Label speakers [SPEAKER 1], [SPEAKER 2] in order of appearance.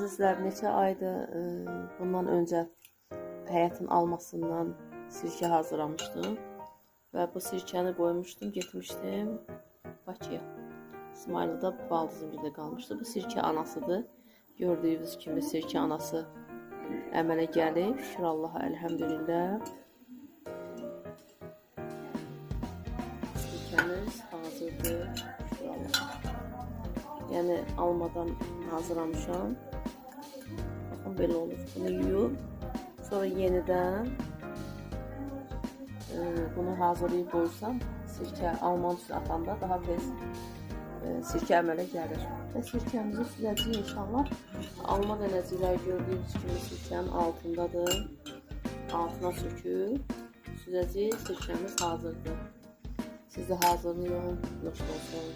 [SPEAKER 1] Əzizlər, neçə aydır bundan öncə həyətin almasından sirkə hazırlamışdım və bu sirkəni qoymuşdum, getmişdim Bakıya. İsmayılda baldızımda qalmışdı. Bu sirkə anasıdır. Gördüyünüz kimi sirkə anası əmələ gəlib. Şükür Allaha, əlhəmdülillah. Sirkəmiz hazırdır. Şükür Allaha. Yəni almadan hazırlamışam. Baxın belə olur. Bunu yuyub, sonra yenidən bunu hazırlayıb qoysam, sirkə almanın üstünə atanda daha tez sirkə əmələ gəlir. Və sirkəmizi süzəcəyik inşallah. Alma dənəcikləri gördüyünüz kimi sirkənin altındadır. Altına söküb süzəcəyik. Sirkəmiz hazırdır. Siz də hazırlayın. Xoş olsun.